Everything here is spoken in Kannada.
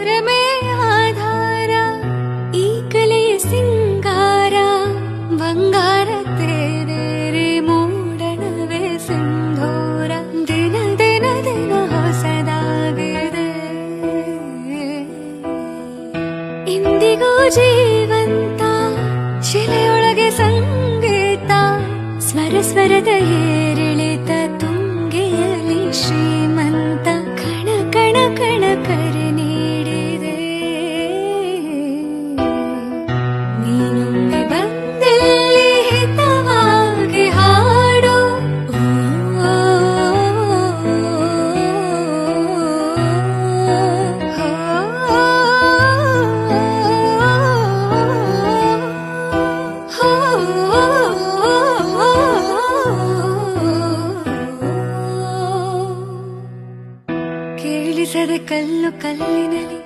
ರಮೆ ಆಧಾರ ಈ ಕಲೆಯ ಸಿಂಗಾರ ಬಂಗಾರ ತೇರೇರಿ ಮೂಡಣವೇ ಸಿಂಧೂರ ದಿನ ದಿನ ದಿನ ಹೊಸದಾಗಿದೆ ಇಂದಿಗೂ ಜೀವಂತ ಶಿಲೆಯೊಳಗೆ ಸಂಗೀತ ಸ್ವರ ಸ್ವರದ ಏರಿಳಿತ ತುಂಗೆಯಲ್ಲಿ ಶ್ರೀಮಂತ ಕಣ ಕಣ ಕಣ ಕರೆ ನೀಡಿದೆ ನೀನೊಮ್ಮೆ ಬಂದಲ್ಲಿ ಹಿತವಾಗಿ ಹಾಡು ಕೇಳಿಸದೆ ಕಲ್ಲು ಕಲ್ಲಿನಲ್ಲಿ